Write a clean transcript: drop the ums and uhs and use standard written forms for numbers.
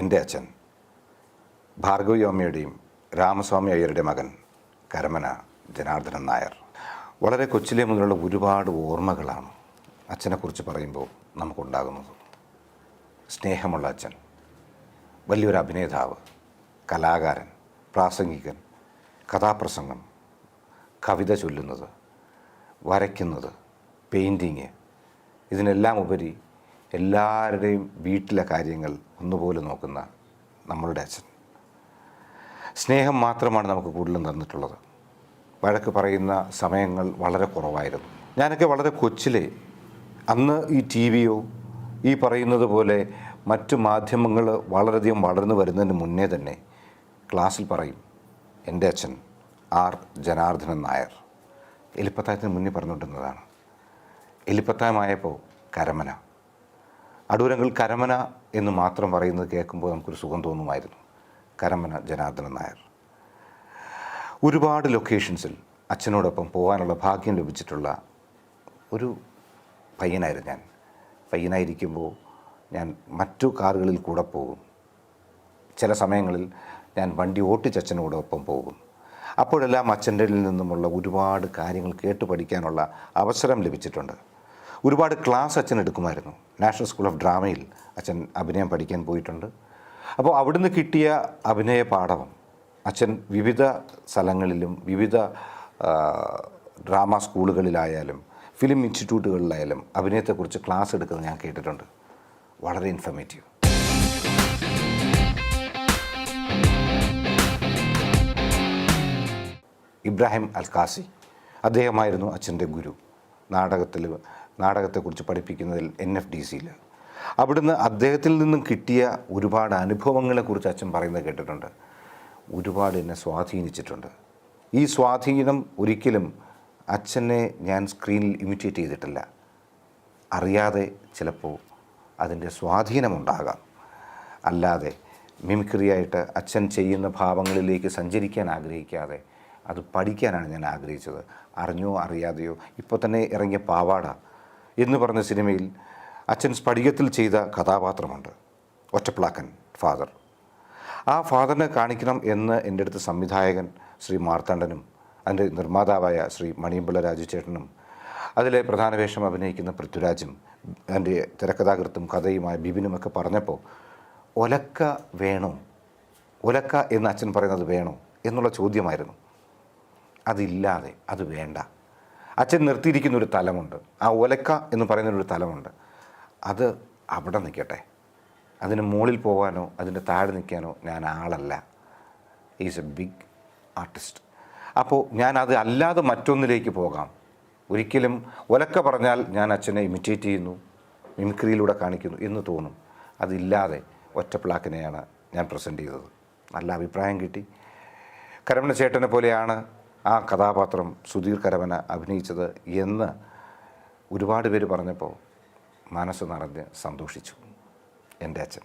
എൻ്റെ അച്ഛൻ ഭാർഗവി അമ്മയുടെയും രാമസ്വാമി അയ്യരുടെ മകൻ കരമന ജനാർദ്ദനൻ നായർ. വളരെ കൊച്ചിലെ മുതലുള്ള ഒരുപാട് ഓർമ്മകളാണ് അച്ഛനെക്കുറിച്ച് പറയുമ്പോൾ നമുക്കുണ്ടാകുന്നത്. സ്നേഹമുള്ള അച്ഛൻ, വലിയൊരു അഭിനേതാവ്, കലാകാരൻ, പ്രാസംഗികൻ, കഥാപ്രസംഗം, കവിത ചൊല്ലുന്നത്, വരയ്ക്കുന്നത്, പെയിൻറ്റിങ്, ഇതിനെല്ലാം ഉപരി എല്ലാവരുടെയും വീട്ടിലെ കാര്യങ്ങൾ ഒന്നുപോലെ നോക്കുന്ന നമ്മളുടെ അച്ഛൻ. സ്നേഹം മാത്രമാണ് നമുക്ക് കൂടുതലും തന്നിട്ടുള്ളത്. വഴക്ക് പറയുന്ന സമയങ്ങൾ വളരെ കുറവായിരുന്നു. ഞാനൊക്കെ വളരെ കൊച്ചിലെ, അന്ന് ഈ ടി വിയോ ഈ പറയുന്നത് പോലെ മറ്റു മാധ്യമങ്ങൾ വളരെയധികം വളർന്നു വരുന്നതിന് മുന്നേ തന്നെ ക്ലാസ്സിൽ പറയും, എൻ്റെ അച്ഛൻ ആർ ജനാർദ്ദനൻ നായർ. എലിപ്പത്തായത്തിന് മുന്നേ പറഞ്ഞുകൊണ്ടിരുന്നതാണ്. എലിപ്പത്തായമായപ്പോൾ കരമന, അടൂരങ്ങൾ കരമന എന്ന് മാത്രം പറയുന്നത് കേൾക്കുമ്പോൾ നമുക്കൊരു സുഖം തോന്നുമായിരുന്നു. കരമന ജനാർദ്ദനൻ നായർ. ഒരുപാട് ലൊക്കേഷൻസിൽ അച്ഛനോടൊപ്പം പോകാനുള്ള ഭാഗ്യം ലഭിച്ചിട്ടുള്ള ഒരു പയ്യനായിരുന്നു ഞാൻ. പയ്യനായിരിക്കുമ്പോൾ ഞാൻ മറ്റു കാറുകളിൽ കൂടെ പോകും. ചില സമയങ്ങളിൽ ഞാൻ വണ്ടി ഓട്ടിച്ച് അച്ഛനോടൊപ്പം പോകും. അപ്പോഴെല്ലാം അച്ഛൻ്റെ നിന്നുമുള്ള ഒരുപാട് കാര്യങ്ങൾ കേട്ട് പഠിക്കാനുള്ള അവസരം ലഭിച്ചിട്ടുണ്ട്. ഒരുപാട് ക്ലാസ് അച്ഛൻ എടുക്കുമായിരുന്നു. നാഷണൽ സ്കൂൾ ഓഫ് ഡ്രാമയിൽ അച്ഛൻ അഭിനയം പഠിക്കാൻ പോയിട്ടുണ്ട്. അപ്പോൾ അവിടുന്ന് കിട്ടിയ അഭിനയ പാഠവും അച്ഛൻ വിവിധ സ്ഥലങ്ങളിലും വിവിധ ഡ്രാമ സ്കൂളുകളിലായാലും ഫിലിം ഇൻസ്റ്റിറ്റ്യൂട്ടുകളിലായാലും അഭിനയത്തെക്കുറിച്ച് ക്ലാസ് എടുക്കുന്നത് ഞാൻ കേട്ടിട്ടുണ്ട്. വളരെ ഇൻഫർമേറ്റീവ്. ഇബ്രാഹിം അൽക്കാസി, അദ്ദേഹമായിരുന്നു അച്ഛൻ്റെ ഗുരു. നാടകത്തെക്കുറിച്ച് പഠിപ്പിക്കുന്നതിൽ NFDCയിൽ. അവിടുന്ന് അദ്ദേഹത്തിൽ നിന്നും കിട്ടിയ ഒരുപാട് അനുഭവങ്ങളെക്കുറിച്ച് അച്ഛൻ പറയുന്നത് കേട്ടിട്ടുണ്ട്. ഒരുപാട് എന്നെ സ്വാധീനിച്ചിട്ടുണ്ട്. ഈ സ്വാധീനം ഒരിക്കലും അച്ഛനെ ഞാൻ സ്ക്രീനിൽ ഇമിറ്റേറ്റ് ചെയ്തിട്ടില്ല. അറിയാതെ ചിലപ്പോൾ അതിൻ്റെ സ്വാധീനമുണ്ടാകാം. അല്ലാതെ മിമിക്രിയായിട്ട് അച്ഛൻ ചെയ്യുന്ന ഭാവങ്ങളിലേക്ക് സഞ്ചരിക്കാൻ ആഗ്രഹിക്കാതെ അത് പഠിക്കാനാണ് ഞാൻ ആഗ്രഹിച്ചത്. അറിഞ്ഞോ അറിയാതെയോ. ഇപ്പോൾ തന്നെ ഇറങ്ങിയ പാവാട എന്ന് പറഞ്ഞ സിനിമയിൽ അച്ഛൻ സ്ഫടികത്തിൽ ചെയ്ത കഥാപാത്രമുണ്ട്, ഒറ്റപ്ലാക്കൻ ഫാദർ. ആ ഫാദറിനെ കാണിക്കണം എന്ന് എൻ്റെ അടുത്ത് സംവിധായകൻ ശ്രീ മാർത്താണ്ഡനും അതിൻ്റെ നിർമ്മാതാവായ ശ്രീ മണിയമ്പിള്ള രാജുചേട്ടനും അതിലെ പ്രധാന വേഷം അഭിനയിക്കുന്ന പൃഥ്വിരാജും അതിൻ്റെ തിരക്കഥാകൃത്തും കഥയുമായ ബിബിനുമൊക്കെ പറഞ്ഞപ്പോൾ ഒലക്ക വേണോ, ഒലക്ക എന്ന് അച്ഛൻ പറയുന്നത് വേണോ എന്നുള്ള ചോദ്യമായിരുന്നു. അതില്ലാതെ അത് വേണ്ട. അച്ഛൻ നിർത്തിയിരിക്കുന്നൊരു തലമുണ്ട്. ആ ഒലക്ക എന്ന് പറയുന്നൊരു തലമുണ്ട്. അത് അവിടെ നിൽക്കട്ടെ. അതിന് മുകളിൽ പോകാനോ അതിൻ്റെ താഴെ നിൽക്കാനോ ഞാൻ ആളല്ല. Is a big artist. അപ്പോൾ ഞാനത് അല്ലാതെ മറ്റൊന്നിലേക്ക് പോകാം. ഒരിക്കലും ഒലക്ക പറഞ്ഞാൽ ഞാൻ അച്ഛനെ ഇമിറ്റേറ്റ് ചെയ്യുന്നു, മിമിക്രിയിലൂടെ കാണിക്കുന്നു എന്ന് തോന്നും. അതില്ലാതെ ഒറ്റപ്ലാക്കിനെയാണ് ഞാൻ പ്രസൻറ്റ് ചെയ്തത്. നല്ല അഭിപ്രായം കിട്ടി. കരമന ചേട്ടനെ പോലെയാണ് ആ കഥാപാത്രം സുധീർ കരമന അഭിനയിച്ചത് എന്ന് ഒരുപാട് പേര് പറഞ്ഞപ്പോൾ മനസ്സ് നിറഞ്ഞ് സന്തോഷിച്ചു എൻ്റെ അച്ഛൻ.